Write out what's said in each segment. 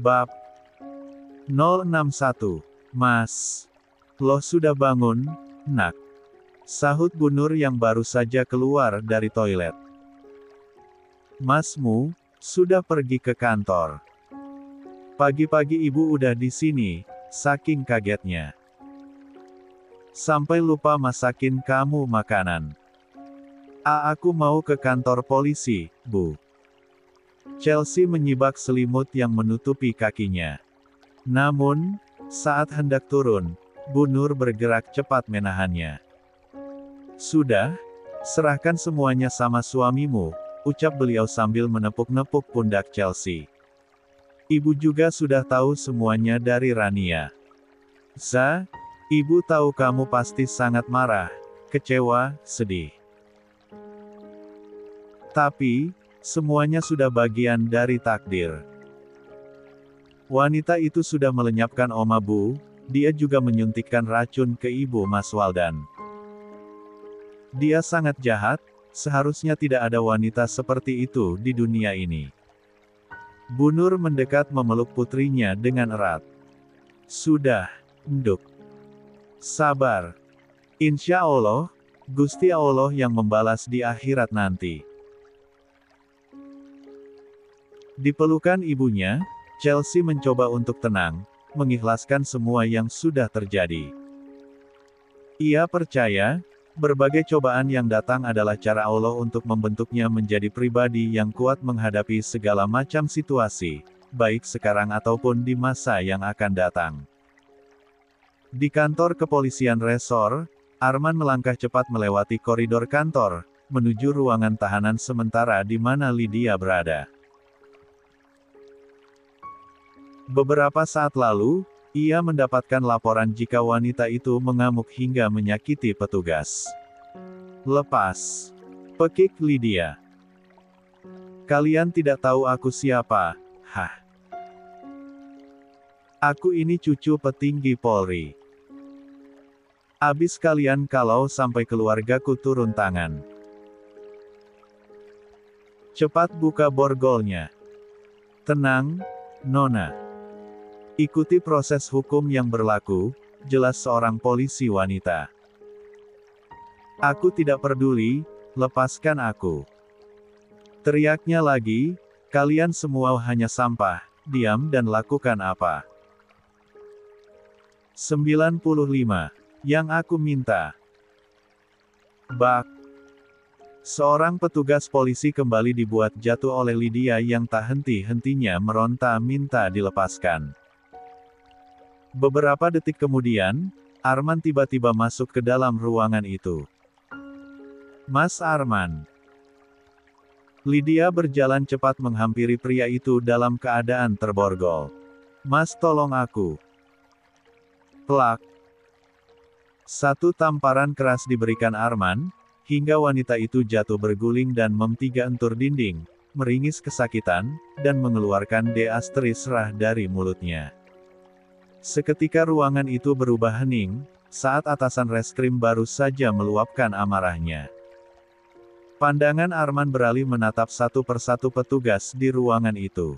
Bab 061. Mas, lo sudah bangun, nak? Sahut Bu Nur yang baru saja keluar dari toilet. Masmu sudah pergi ke kantor. Pagi-pagi ibu udah di sini, saking kagetnya. Sampai lupa masakin kamu makanan. Aku mau ke kantor polisi, Bu. Chelsea menyibak selimut yang menutupi kakinya. Namun, saat hendak turun, Bu Nur bergerak cepat menahannya. Sudah, serahkan semuanya sama suamimu, ucap beliau sambil menepuk-nepuk pundak Chelsea. Ibu juga sudah tahu semuanya dari Rania. Ibu tahu kamu pasti sangat marah, kecewa, sedih. Tapi, semuanya sudah bagian dari takdir. Wanita itu sudah melenyapkan Oma Bu, dia juga menyuntikkan racun ke ibu Mas Waldan. Dia sangat jahat, seharusnya tidak ada wanita seperti itu di dunia ini. Bu Nur mendekat memeluk putrinya dengan erat. Sudah, Nduk. Sabar. Insya Allah, Gusti Allah yang membalas di akhirat nanti. Di pelukan ibunya, Chelsea mencoba untuk tenang, mengikhlaskan semua yang sudah terjadi. Ia percaya, berbagai cobaan yang datang adalah cara Allah untuk membentuknya menjadi pribadi yang kuat menghadapi segala macam situasi, baik sekarang ataupun di masa yang akan datang. Di kantor kepolisian resor, Arman melangkah cepat melewati koridor kantor, menuju ruangan tahanan sementara di mana Lydia berada. Beberapa saat lalu, ia mendapatkan laporan jika wanita itu mengamuk hingga menyakiti petugas. Lepas. Pekik Lydia. Kalian tidak tahu aku siapa, hah? Aku ini cucu petinggi Polri. Abis kalian kalau sampai keluargaku turun tangan. Cepat buka borgolnya. Tenang, Nona. Ikuti proses hukum yang berlaku, jelas seorang polisi wanita. Aku tidak peduli, lepaskan aku. Teriaknya lagi, kalian semua hanya sampah, diam dan lakukan apa. 95. Yang aku minta. Bak. Seorang petugas polisi kembali dibuat jatuh oleh Lydia yang tak henti-hentinya meronta minta dilepaskan. Beberapa detik kemudian, Arman tiba-tiba masuk ke dalam ruangan itu. Mas Arman. Lydia berjalan cepat menghampiri pria itu dalam keadaan terborgol. Mas tolong aku. Plak. Satu tamparan keras diberikan Arman, hingga wanita itu jatuh berguling dan memtiga-entur dinding, meringis kesakitan, dan mengeluarkan D*rah dari mulutnya. Seketika ruangan itu berubah hening, saat atasan reskrim baru saja meluapkan amarahnya. Pandangan Arman beralih menatap satu persatu petugas di ruangan itu.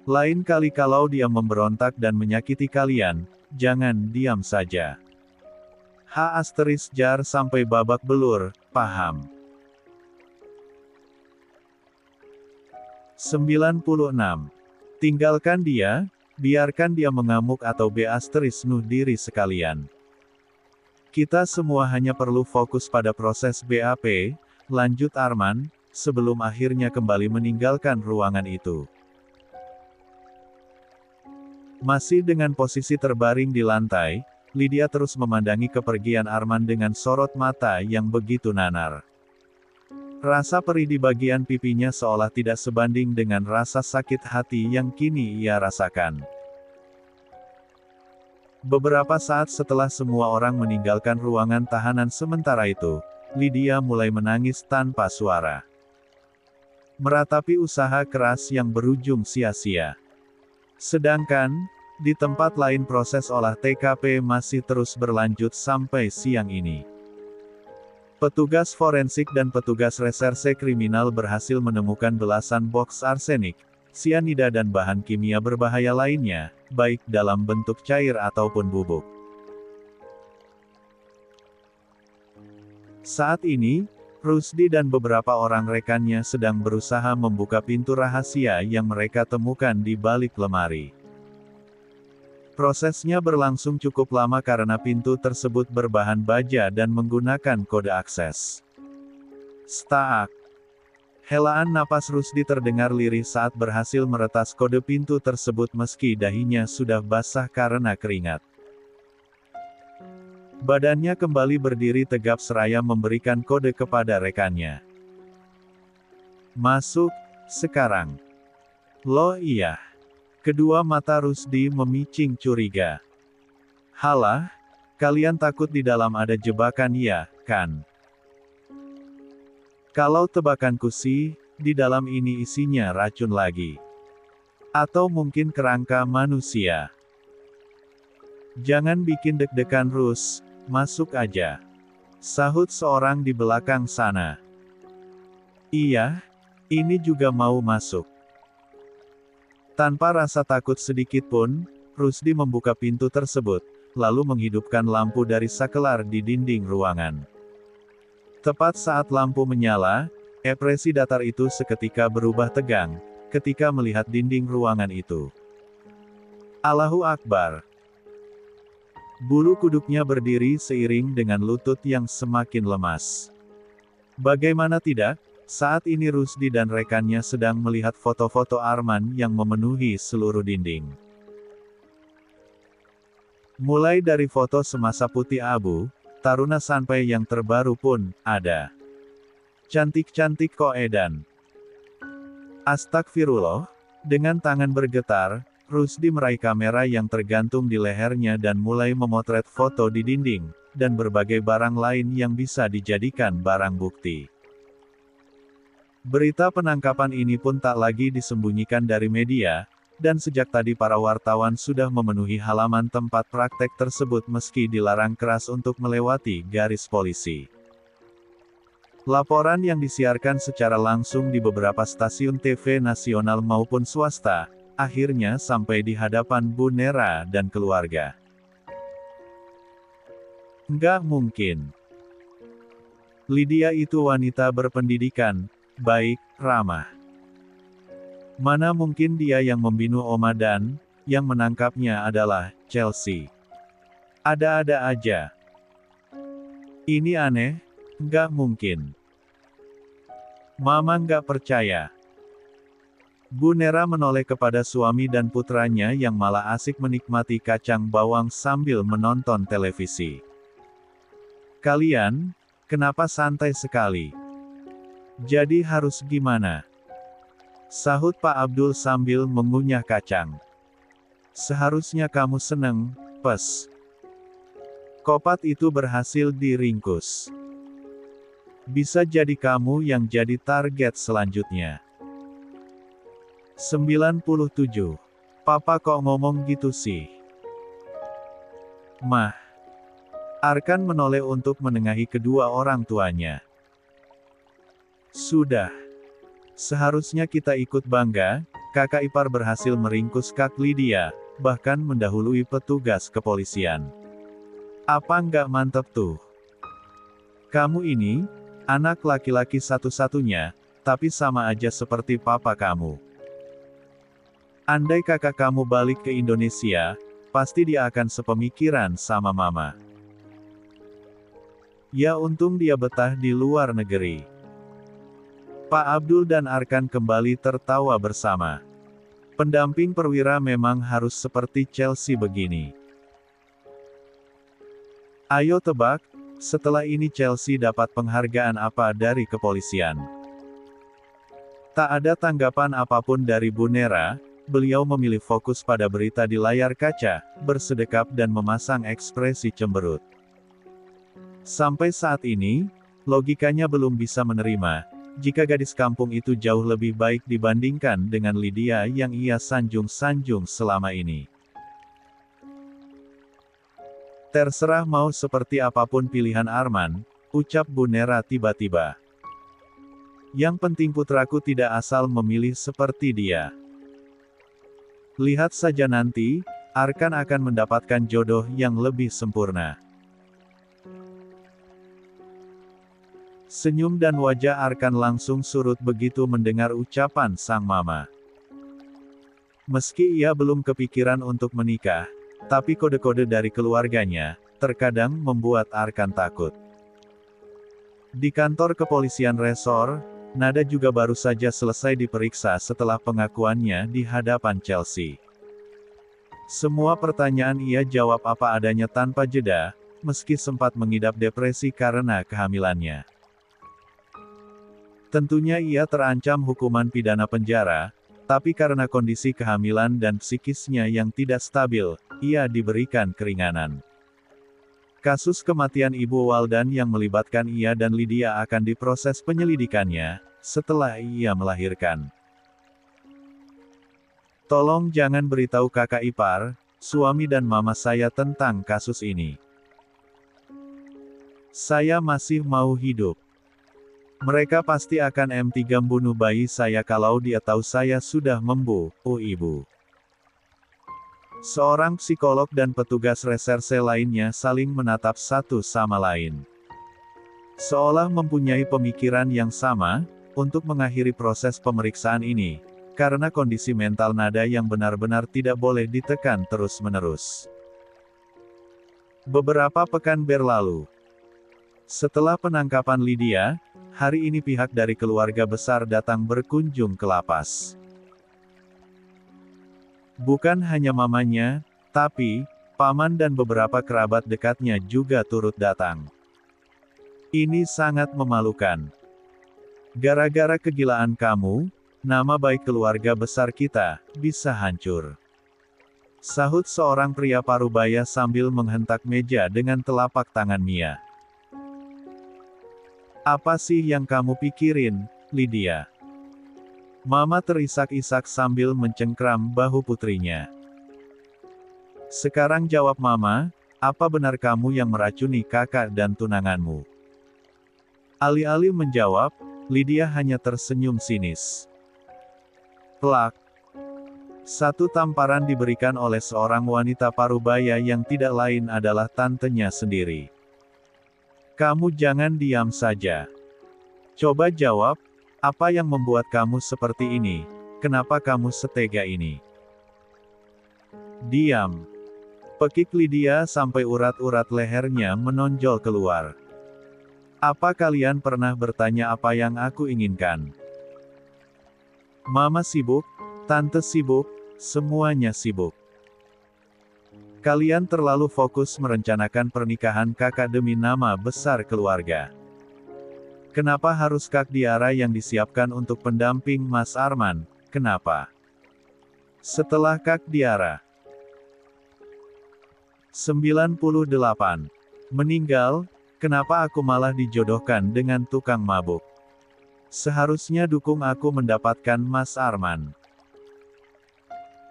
Lain kali kalau dia memberontak dan menyakiti kalian, jangan diam saja. Jar sampai babak belur, paham? 96. Tinggalkan dia, biarkan dia mengamuk atau nuh diri sekalian. Kita semua hanya perlu fokus pada proses BAP, lanjut Arman, sebelum akhirnya kembali meninggalkan ruangan itu. Masih dengan posisi terbaring di lantai, Lydia terus memandangi kepergian Arman dengan sorot mata yang begitu nanar. Rasa perih di bagian pipinya seolah tidak sebanding dengan rasa sakit hati yang kini ia rasakan. Beberapa saat setelah semua orang meninggalkan ruangan tahanan sementara itu, Lydia mulai menangis tanpa suara. Meratapi usaha keras yang berujung sia-sia. Sedangkan, di tempat lain proses olah TKP masih terus berlanjut sampai siang ini. Petugas forensik dan petugas reserse kriminal berhasil menemukan belasan boks arsenik, sianida dan bahan kimia berbahaya lainnya, baik dalam bentuk cair ataupun bubuk. Saat ini, Rusdi dan beberapa orang rekannya sedang berusaha membuka pintu rahasia yang mereka temukan di balik lemari. Prosesnya berlangsung cukup lama karena pintu tersebut berbahan baja dan menggunakan kode akses. Staak. Helaan napas Rusdi terdengar lirih saat berhasil meretas kode pintu tersebut meski dahinya sudah basah karena keringat. Badannya kembali berdiri tegap seraya memberikan kode kepada rekannya. Masuk, sekarang. Loh iya. Kedua mata Rusdi memicing curiga. Halah, kalian takut di dalam ada jebakan ya, kan? Kalau tebakanku sih, di dalam ini isinya racun lagi. Atau mungkin kerangka manusia. Jangan bikin deg-degan Rus. Masuk aja. Sahut seorang di belakang sana. Iya, ini juga mau masuk. Tanpa rasa takut sedikit pun, Rusdi membuka pintu tersebut, lalu menghidupkan lampu dari sakelar di dinding ruangan. Tepat saat lampu menyala, ekspresi datar itu seketika berubah tegang, ketika melihat dinding ruangan itu. Allahu Akbar. Bulu kuduknya berdiri seiring dengan lutut yang semakin lemas. Bagaimana tidak, saat ini Rusdi dan rekannya sedang melihat foto-foto Arman yang memenuhi seluruh dinding. Mulai dari foto semasa putih abu, taruna sampai yang terbaru pun ada. Cantik-cantik kok edan. Astagfirullah, dengan tangan bergetar, Rusdi meraih kamera yang tergantung di lehernya dan mulai memotret foto di dinding, dan berbagai barang lain yang bisa dijadikan barang bukti. Berita penangkapan ini pun tak lagi disembunyikan dari media, dan sejak tadi para wartawan sudah memenuhi halaman tempat praktek tersebut meski dilarang keras untuk melewati garis polisi. Laporan yang disiarkan secara langsung di beberapa stasiun TV nasional maupun swasta, akhirnya sampai di hadapan Bu Nera dan keluarga. Nggak mungkin. Lydia itu wanita berpendidikan, baik, ramah. Mana mungkin dia yang membunuh Oma dan, yang menangkapnya adalah Chelsea. Ada-ada aja. Ini aneh, nggak mungkin. Mama nggak percaya. Bu Nera menoleh kepada suami dan putranya yang malah asik menikmati kacang bawang sambil menonton televisi. Kalian, kenapa santai sekali? Jadi harus gimana? Sahut Pak Abdul sambil mengunyah kacang. Seharusnya kamu seneng, pes. Kopat itu berhasil diringkus. Bisa jadi kamu yang jadi target selanjutnya. 97. Papa kok ngomong gitu sih? Mah. Arkan menoleh untuk menengahi kedua orang tuanya. Sudah. Seharusnya kita ikut bangga, kakak ipar berhasil meringkus Kak Lydia, bahkan mendahului petugas kepolisian. Apa nggak mantep tuh? Kamu ini, anak laki-laki satu-satunya, tapi sama aja seperti papa kamu. Andai kakak kamu balik ke Indonesia, pasti dia akan sepemikiran sama mama. Ya untung dia betah di luar negeri. Pak Abdul dan Arkan kembali tertawa bersama. Pendamping perwira memang harus seperti Chelsea begini. Ayo tebak, setelah ini Chelsea dapat penghargaan apa dari kepolisian? Tak ada tanggapan apapun dari Bu Nera. Beliau memilih fokus pada berita di layar kaca, bersedekap dan memasang ekspresi cemberut. Sampai saat ini, logikanya belum bisa menerima, jika gadis kampung itu jauh lebih baik dibandingkan dengan Lydia yang ia sanjung-sanjung selama ini. Terserah mau seperti apapun pilihan Arman, ucap Bu Nera tiba-tiba. Yang penting putraku tidak asal memilih seperti dia. Lihat saja nanti, Arkan akan mendapatkan jodoh yang lebih sempurna. Senyum dan wajah Arkan langsung surut begitu mendengar ucapan sang mama. Meski ia belum kepikiran untuk menikah, tapi kode-kode dari keluarganya, terkadang membuat Arkan takut. Di kantor kepolisian resor, Nada juga baru saja selesai diperiksa setelah pengakuannya di hadapan Chelsea. Semua pertanyaan ia jawab apa adanya tanpa jeda, meski sempat mengidap depresi karena kehamilannya. Tentunya ia terancam hukuman pidana penjara, tapi karena kondisi kehamilan dan psikisnya yang tidak stabil, ia diberikan keringanan. Kasus kematian Ibu Waldan yang melibatkan ia dan Lydia akan diproses penyelidikannya, setelah ia melahirkan. Tolong jangan beritahu kakak ipar, suami dan mama saya tentang kasus ini. Saya masih mau hidup. Mereka pasti akan M3 membunuh bayi saya kalau dia tahu saya sudah membunuh ibu. Seorang psikolog dan petugas reserse lainnya saling menatap satu sama lain. Seolah mempunyai pemikiran yang sama, untuk mengakhiri proses pemeriksaan ini, karena kondisi mental Nada yang benar-benar tidak boleh ditekan terus-menerus. Beberapa pekan berlalu. Setelah penangkapan Lydia, hari ini pihak dari keluarga besar datang berkunjung ke lapas. Bukan hanya mamanya, tapi paman dan beberapa kerabat dekatnya juga turut datang. Ini sangat memalukan. Gara-gara kegilaan kamu, nama baik keluarga besar kita bisa hancur. Sahut seorang pria parubaya sambil menghentak meja dengan telapak tangan Mia. Apa sih yang kamu pikirin, Lydia? Mama terisak-isak sambil mencengkram bahu putrinya. Sekarang jawab Mama, apa benar kamu yang meracuni kakak dan tunanganmu? Alih-alih menjawab, Lydia hanya tersenyum sinis. Plak. Satu tamparan diberikan oleh seorang wanita parubaya yang tidak lain adalah tantenya sendiri. Kamu jangan diam saja. Coba jawab, apa yang membuat kamu seperti ini? Kenapa kamu setega ini? Diam. Pekik Lydia sampai urat-urat lehernya menonjol keluar. Apa kalian pernah bertanya apa yang aku inginkan? Mama sibuk, tante sibuk, semuanya sibuk. Kalian terlalu fokus merencanakan pernikahan kakak demi nama besar keluarga. Kenapa harus Kak Diara yang disiapkan untuk pendamping Mas Arman? Kenapa? Setelah Kak Diara 98 meninggal, kenapa aku malah dijodohkan dengan tukang mabuk? Seharusnya dukung aku mendapatkan Mas Arman.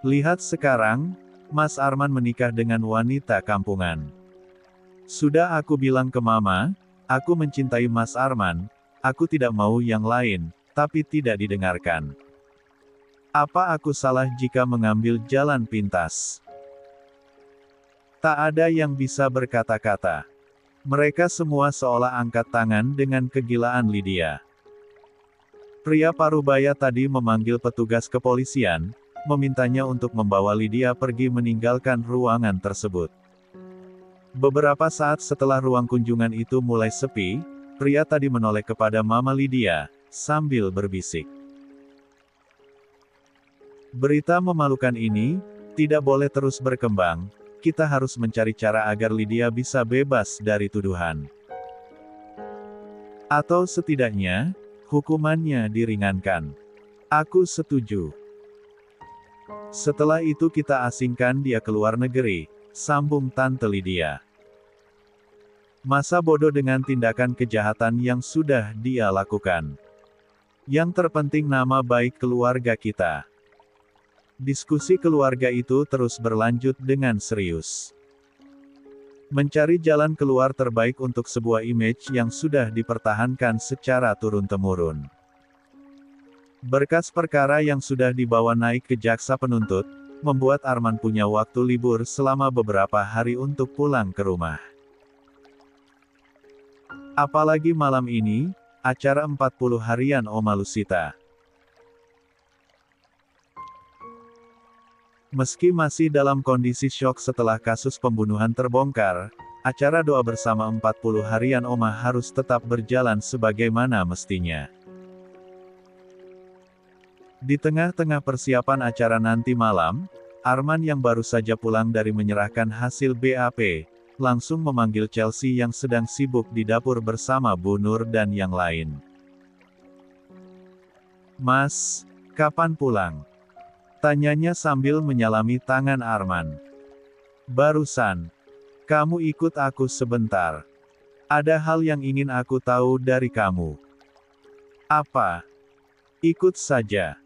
Lihat sekarang, Mas Arman menikah dengan wanita kampungan. Sudah aku bilang ke Mama, aku mencintai Mas Arman, aku tidak mau yang lain, tapi tidak didengarkan. Apa aku salah jika mengambil jalan pintas? Tak ada yang bisa berkata-kata. Mereka semua seolah angkat tangan dengan kegilaan Lydia. Pria parubaya tadi memanggil petugas kepolisian, memintanya untuk membawa Lydia pergi meninggalkan ruangan tersebut. Beberapa saat setelah ruang kunjungan itu mulai sepi, pria tadi menoleh kepada Mama Lydia, sambil berbisik. Berita memalukan ini, tidak boleh terus berkembang, kita harus mencari cara agar Lydia bisa bebas dari tuduhan. Atau setidaknya, hukumannya diringankan. Aku setuju. Setelah itu kita asingkan dia ke luar negeri, sambung Tante Lydia. Masa bodoh dengan tindakan kejahatan yang sudah dia lakukan. Yang terpenting nama baik keluarga kita. Diskusi keluarga itu terus berlanjut dengan serius. Mencari jalan keluar terbaik untuk sebuah image yang sudah dipertahankan secara turun-temurun. Berkas perkara yang sudah dibawa naik ke jaksa penuntut, membuat Arman punya waktu libur selama beberapa hari untuk pulang ke rumah. Apalagi malam ini, acara 40 harian Oma Lusita. Meski masih dalam kondisi syok setelah kasus pembunuhan terbongkar, acara doa bersama 40 harian Oma harus tetap berjalan sebagaimana mestinya. Di tengah-tengah persiapan acara nanti malam, Arman yang baru saja pulang dari menyerahkan hasil BAP, langsung memanggil Chelsea yang sedang sibuk di dapur bersama Bu Nur dan yang lain. "Mas, kapan pulang?" tanyanya sambil menyalami tangan Arman. "Barusan. Kamu ikut aku sebentar. Ada hal yang ingin aku tahu dari kamu." "Apa?" "Ikut saja."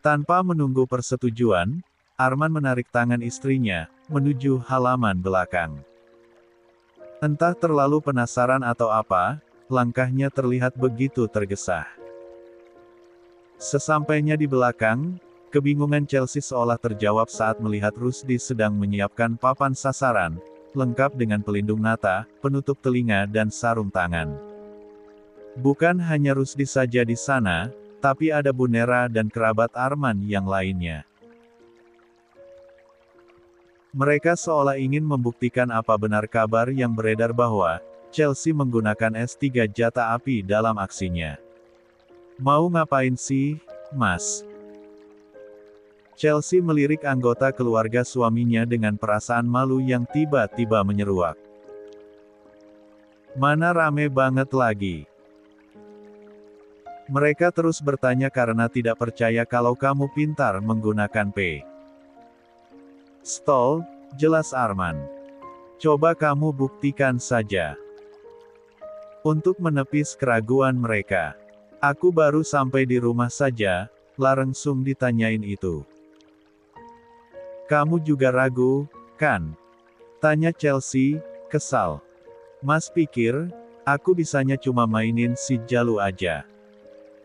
Tanpa menunggu persetujuan, Arman menarik tangan istrinya, menuju halaman belakang. Entah terlalu penasaran atau apa, langkahnya terlihat begitu tergesa. Sesampainya di belakang, kebingungan Chelsea seolah terjawab saat melihat Rusdi sedang menyiapkan papan sasaran, lengkap dengan pelindung mata, penutup telinga dan sarung tangan. Bukan hanya Rusdi saja di sana, tapi ada Bu Nera dan kerabat Arman yang lainnya. Mereka seolah ingin membuktikan apa benar kabar yang beredar bahwa Chelsea menggunakan S3 jata api dalam aksinya. "Mau ngapain sih, Mas?" Chelsea melirik anggota keluarga suaminya dengan perasaan malu yang tiba-tiba menyeruak. "Mana rame banget lagi?" Mereka terus bertanya karena tidak percaya kalau kamu pintar menggunakan P. "Stol," jelas Arman. "Coba kamu buktikan saja." Untuk menepis keraguan mereka. "Aku baru sampai di rumah saja," langsung ditanyain itu. "Kamu juga ragu, kan?" tanya Chelsea, kesal. "Mas pikir, aku bisanya cuma mainin si Jalu aja.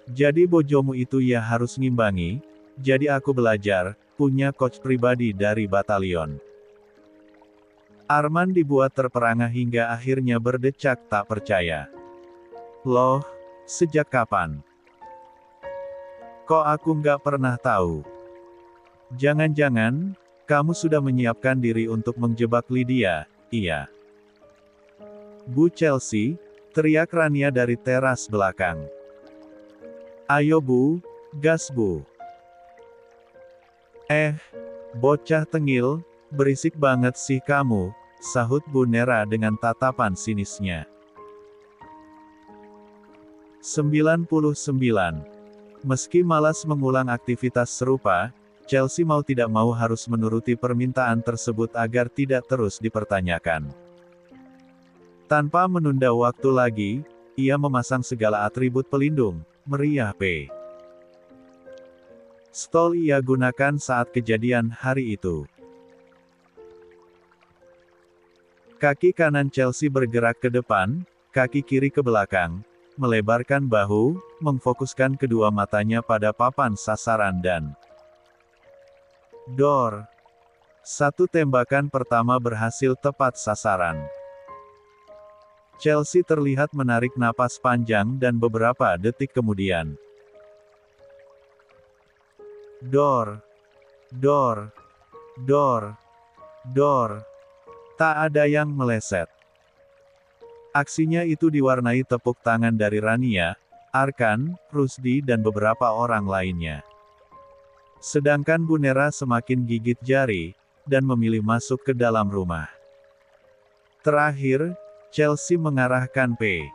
Jadi bojomu itu ya harus ngimbangi, jadi aku belajar, punya coach pribadi dari batalion." Arman dibuat terperangah hingga akhirnya berdecak tak percaya. "Loh, sejak kapan? Kok aku nggak pernah tahu? Jangan-jangan, kamu sudah menyiapkan diri untuk menjebak Lydia, iya?" "Bu Chelsea," teriak Rania dari teras belakang. "Ayo Bu, gas Bu." Bocah tengil, berisik banget sih kamu," sahut Bu Nera dengan tatapan sinisnya. 99. Meski malas mengulang aktivitas serupa, Chelsea mau tidak mau harus menuruti permintaan tersebut agar tidak terus dipertanyakan. Tanpa menunda waktu lagi, ia memasang segala atribut pelindung, meriah P. Stol ia gunakan saat kejadian hari itu. Kaki kanan Chelsea bergerak ke depan, kaki kiri ke belakang, melebarkan bahu, memfokuskan kedua matanya pada papan sasaran dan dor. Satu tembakan pertama berhasil tepat sasaran. Chelsea terlihat menarik napas panjang dan beberapa detik kemudian. Dor. Dor. Dor. Dor. Tak ada yang meleset. Aksinya itu diwarnai tepuk tangan dari Rania, Arkan, Rusdi dan beberapa orang lainnya. Sedangkan Bu Nera semakin gigit jari, dan memilih masuk ke dalam rumah. Terakhir, Chelsea mengarahkan P.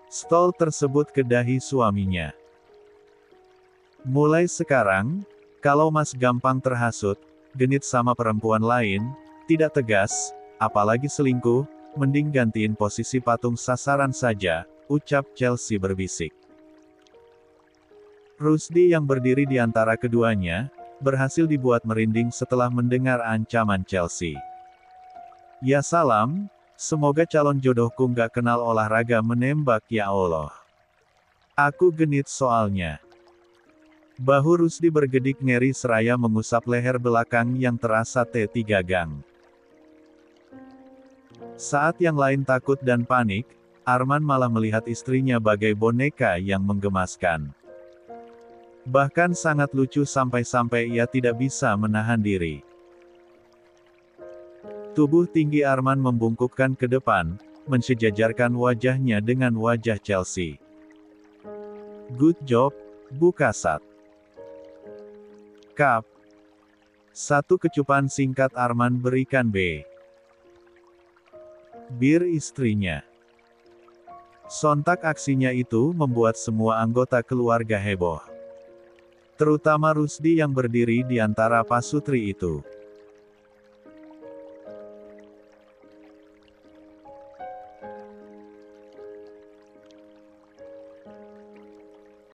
Stol tersebut ke dahi suaminya. "Mulai sekarang, kalau Mas gampang terhasut, genit sama perempuan lain, tidak tegas, apalagi selingkuh, mending gantiin posisi patung sasaran saja," ucap Chelsea berbisik. Rusdi yang berdiri di antara keduanya, berhasil dibuat merinding setelah mendengar ancaman Chelsea. "Ya salam, semoga calon jodohku nggak kenal olahraga menembak ya Allah. Aku genit soalnya." Bahu Rusdi bergedik ngeri seraya mengusap leher belakang yang terasa T3 gang. Saat yang lain takut dan panik, Arman malah melihat istrinya bagai boneka yang menggemaskan. Bahkan sangat lucu sampai-sampai ia tidak bisa menahan diri. Tubuh tinggi Arman membungkukkan ke depan, mensejajarkan wajahnya dengan wajah Chelsea. Good job, Bu Kasat. Kap. Satu kecupan singkat Arman berikan bir istrinya. Sontak aksinya itu membuat semua anggota keluarga heboh. Terutama Rusdi yang berdiri di antara pasutri itu.